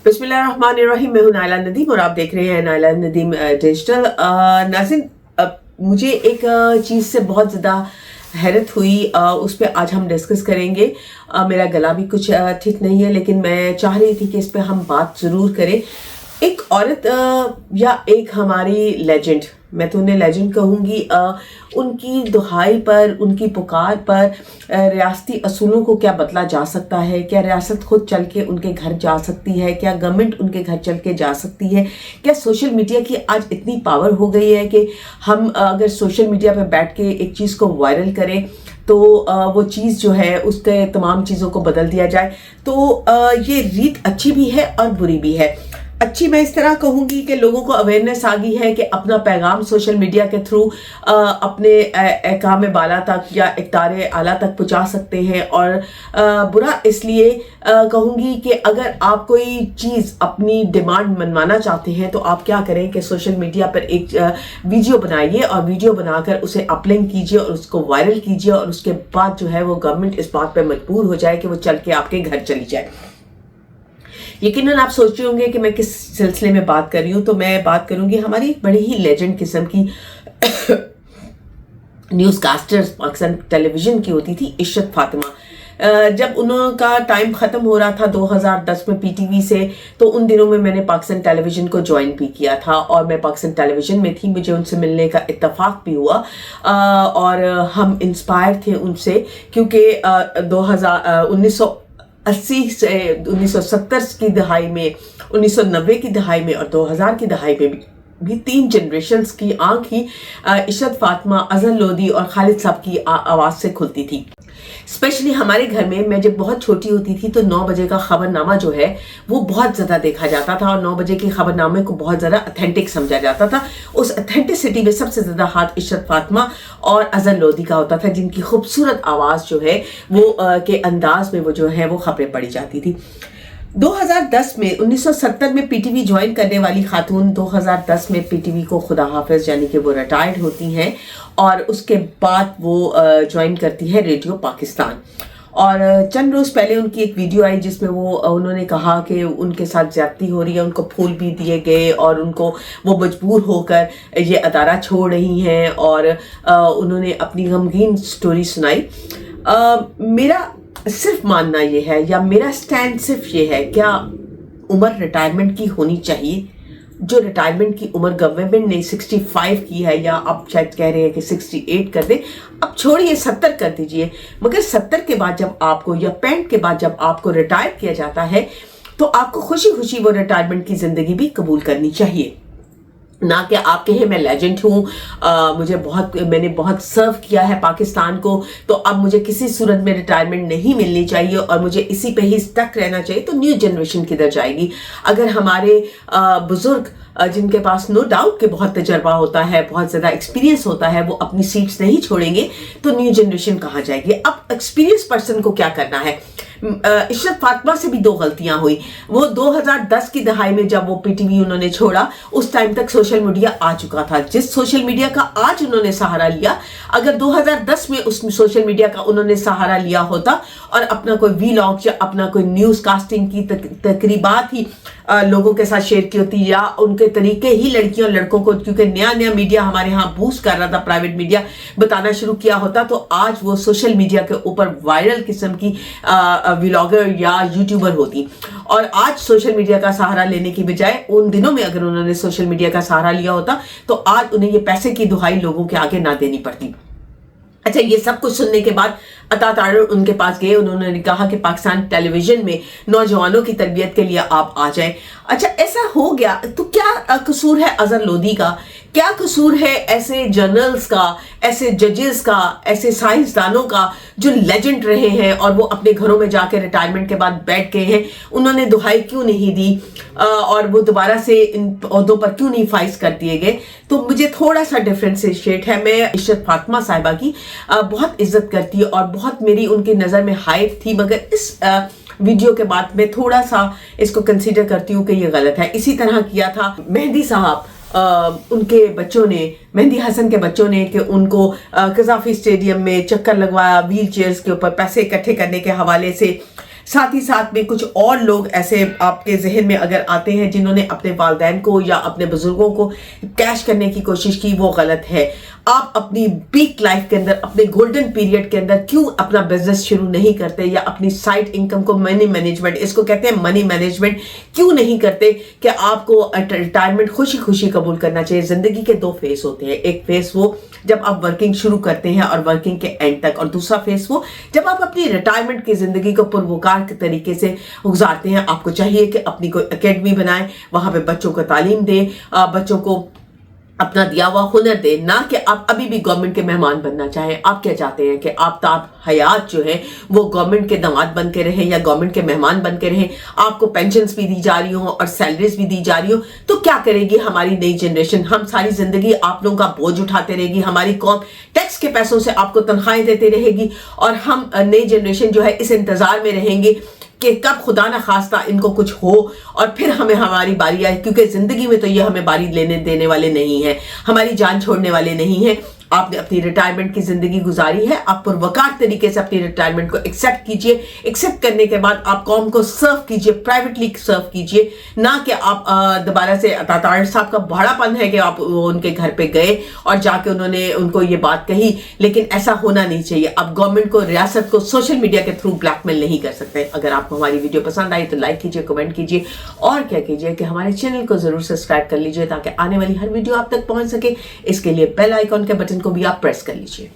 बिस्मिल्लाहिर्रहमानिर्रहीम। मैं हूं नाइला नदीम और आप देख रहे हैं नाइला नदीम डिजिटल। नाज़रीन, मुझे एक चीज़ से बहुत ज़्यादा हैरत हुई, उस पर आज हम डिस्कस करेंगे। मेरा गला भी कुछ ठीक नहीं है, लेकिन मैं चाह रही थी कि इस पर हम बात ज़रूर करें। एक औरत या एक हमारी लेजेंड, मैं तो उन्हें लेजेंड कहूँगी, उनकी दुहाई पर, उनकी पुकार पर रियासती असूलों को क्या बदला जा सकता है? क्या रियासत खुद चल के उनके घर जा सकती है? क्या गवर्नमेंट उनके घर चल के जा सकती है? क्या सोशल मीडिया की आज इतनी पावर हो गई है कि हम अगर सोशल मीडिया पर बैठ के एक चीज़ को वायरल करें तो वो चीज़ जो है उसके तमाम चीज़ों को बदल दिया जाए? तो ये रीत अच्छी भी है और बुरी भी है। अच्छी मैं इस तरह कहूँगी कि लोगों को अवेयरनेस आ गई है कि अपना पैगाम सोशल मीडिया के थ्रू अपने अहकाम बाला तक या इक़्तिदार आला तक पहुँचा सकते हैं। और बुरा इसलिए कहूँगी कि अगर आप कोई चीज़ अपनी डिमांड मनवाना चाहते हैं तो आप क्या करें कि सोशल मीडिया पर एक वीडियो बनाइए और वीडियो बनाकर उसे अपलोड कीजिए और उसको वायरल कीजिए, और उसके बाद जो है वो गवर्नमेंट इस बात पर मजबूर हो जाए कि वो चल के आपके घर चली जाए। यकीनन आप सोच रहे होंगे कि मैं किस सिलसिले में बात कर रही हूँ। तो मैं बात करूंगी हमारी बड़ी ही लेजेंड किस्म की न्यूज़ कास्टर्स पाकिस्तान टेलीविज़न की होती थी, इशरत फातिमा। जब उनका टाइम ख़त्म हो रहा था 2010 में पीटीवी से, तो उन दिनों में मैंने पाकिस्तान टेलीविज़न को ज्वाइन भी किया था और मैं पाकिस्तान टेलीविज़न में थी। मुझे उनसे मिलने का इत्तेफाक भी हुआ और हम इंस्पायर थे उनसे, क्योंकि 1980 से 1970 की दहाई में, 1990 की दहाई में और 2000 की दहाई में भी तीन जनरेशन्स की आंख ही इशरत फातिमा, अजहर लोधी और खालिद साहब की आवाज़ से खुलती थी। स्पेशली हमारे घर में, मैं जब बहुत छोटी होती थी तो 9 बजे का खबरनामा जो है वो बहुत ज़्यादा देखा जाता था और 9 बजे के खबरनामे को बहुत ज़्यादा ऑथेंटिक समझा जाता था। उस ऑथेंटिसिटी में सबसे ज़्यादा हाथ इशरत फातिमा और अजहर लोधी का होता था, जिनकी खूबसूरत आवाज़ जो है वो के अंदाज में वो जो है वो खबरें पढ़ी जाती थी। 2010 में 1970 में पीटीवी ज्वाइन करने वाली खातून 2010 में पीटीवी को खुदा हाफिज, यानी कि वो रिटायर्ड होती हैं और उसके बाद वो ज्वाइन करती है रेडियो पाकिस्तान। और चंद रोज़ पहले उनकी एक वीडियो आई जिसमें उन्होंने कहा कि उनके साथ ज्यादती हो रही है, उनको फूल भी दिए गए और उनको वो मजबूर होकर ये अदारा छोड़ रही हैं, और उन्होंने अपनी गमगीन स्टोरी सुनाई। मेरा सिर्फ मानना ये है, या मेरा स्टैंड सिर्फ ये है, क्या उम्र रिटायरमेंट की होनी चाहिए? जो रिटायरमेंट की उम्र गवर्नमेंट ने 65 की है, या अब शायद कह रहे हैं कि 68 कर दे, अब छोड़िए 70 कर दीजिए, मगर 70 के बाद जब आपको, या 65 के बाद जब आपको रिटायर किया जाता है तो आपको खुशी खुशी वो रिटायरमेंट की जिंदगी भी कबूल करनी चाहिए। ना कि आप कहें मैं लेजेंड हूँ, मैंने बहुत सर्व किया है पाकिस्तान को, तो अब मुझे किसी सूरत में रिटायरमेंट नहीं मिलनी चाहिए और मुझे इसी पे ही स्टक रहना चाहिए। तो न्यू जनरेशन किधर जाएगी? अगर हमारे बुजुर्ग जिनके पास नो डाउट के बहुत तजर्बा होता है, बहुत ज़्यादा एक्सपीरियंस होता है, वो अपनी सीट्स नहीं छोड़ेंगे तो न्यू जनरेशन कहाँ जाएगी? अब एक्सपीरियंस पर्सन को क्या करना है? इशरत फातिमा से भी 2 गलतियां हुई। वो 2010 की दहाई में जब वो पीटीवी उन्होंने छोड़ा, उस टाइम तक सोशल मीडिया आ चुका था। जिस सोशल मीडिया का आज उन्होंने सहारा लिया, अगर 2010 में उस सोशल मीडिया का उन्होंने सहारा लिया होता और अपना कोई वीलॉग या अपना कोई न्यूज़ कास्टिंग की तकरीबात ही लोगों के साथ शेयर की होती, या उनके तरीके ही लड़कियों और लड़कों को, क्योंकि नया नया मीडिया हमारे यहाँ बूस्ट कर रहा था, प्राइवेट मीडिया बताना शुरू किया होता, तो आज वो सोशल मीडिया के ऊपर वायरल किस्म की व्लॉगर या यूट्यूबर होती। और आज सोशल मीडिया का सहारा लेने की बजाय उन दिनों में अगर उन्होंने सोशल मीडिया का सहारा लिया होता तो आज उन्हें ये पैसे की दुहाई लोगों के आगे ना देनी पड़ती। अच्छा, ये सब कुछ सुनने के बाद अता तारर उनके पास गए, उन्होंने कहा कि पाकिस्तान टेलीविजन में नौजवानों की तरबियत के लिए आप आ जाएं। अच्छा, ऐसा हो गया तो क्या कसूर है अजहर लोधी का? क्या कसूर है ऐसे जर्नल्स का, ऐसे जजेस का, ऐसे साइंसदानों का जो लेजेंड रहे हैं और वो अपने घरों में जाकर रिटायरमेंट के बाद बैठ गए हैं? उन्होंने दुहाई क्यों नहीं दी और वो दोबारा से इन पौधों पर क्यों नहीं फाइज कर दिए गए? तो मुझे थोड़ा सा डिफ्रेंशिएट है। मैं इशरत फातिमा साहिबा की बहुत इज्जत करती और बहुत मेरी उनकी नज़र में हाइप थी, मगर इस वीडियो के बाद मैं थोड़ा सा इसको कंसीडर करती हूँ कि ये गलत है। इसी तरह किया था मेहंदी साहब, उनके बच्चों ने, मेहंदी हसन के बच्चों ने, कि उनको कज़ाफी स्टेडियम में चक्कर लगवाया व्हील चेयर्स के ऊपर पैसे इकट्ठे करने के हवाले से। साथ ही साथ में कुछ और लोग ऐसे आपके जहन में अगर आते हैं जिन्होंने अपने वालिदैन को या अपने बुजुर्गों को कैश करने की कोशिश की, वो गलत है। आप अपनी पीक लाइफ के अंदर, अपने गोल्डन पीरियड के अंदर क्यों अपना बिजनेस शुरू नहीं करते या अपनी साइड इनकम को मनी मैनेजमेंट, इसको कहते हैं मनी मैनेजमेंट, क्यों नहीं करते कि आपको रिटायरमेंट खुशी खुशी कबूल करना चाहिए। जिंदगी के दो फेस होते हैं, एक फेस वो जब आप वर्किंग शुरू करते हैं और वर्किंग के एंड तक, और दूसरा फेस वो जब आप अपनी रिटायरमेंट की जिंदगी को पुरवकार के तरीके से गुजारते हैं। आपको चाहिए कि अपनी कोई एकेडमी बनाएं, वहां पे बच्चों को तालीम दें, बच्चों को अपना दिया हुआ हुनर दे, ना कि आप अभी भी गवर्नमेंट के मेहमान बनना चाहें। आप क्या चाहते हैं कि आफ्ताब हयात जो है वो गवर्नमेंट के दामाद बन के रहे या गवर्नमेंट के मेहमान बन के रहे, आपको पेंशन्स भी दी जा रही हो और सैलरीज भी दी जा रही हो, तो क्या करेगी हमारी नई जनरेशन? हम सारी जिंदगी आप लोगों का बोझ उठाते रहेगी, हमारी कौम टैक्स के पैसों से आपको तनख्वाहें देते रहेगी, और हम नई जनरेशन जो है इस इंतजार में रहेंगे कि कब खुदा ना खास्ता इनको कुछ हो और फिर हमें हमारी बारी आए, क्योंकि जिंदगी में तो ये हमें बारी लेने देने वाले नहीं है, हमारी जान छोड़ने वाले नहीं है। आपने अपनी रिटायरमेंट की जिंदगी गुजारी है, आप पुरवकार तरीके से अपनी रिटायरमेंट को एक्सेप्ट कीजिए। एक्सेप्ट करने के बाद आप कौम को सर्व कीजिए, प्राइवेटली सर्व कीजिए, ना कि आप दोबारा से तातार साहब का बड़ापन है कि आप उनके घर पे गए और जाके उन्होंने उनको ये बात कही, लेकिन ऐसा होना नहीं चाहिए। आप गवर्नमेंट को, रियासत को सोशल मीडिया के थ्रू ब्लैकमेल नहीं कर सकते। अगर आपको हमारी वीडियो पसंद आई तो लाइक कीजिए, कमेंट कीजिए, और क्या कीजिए कि हमारे चैनल को जरूर सब्सक्राइब कर लीजिए ताकि आने वाली हर वीडियो आप तक पहुंच सके। इसके लिए बेल आइकॉन के बटन को भी आप प्रेस कर लीजिए।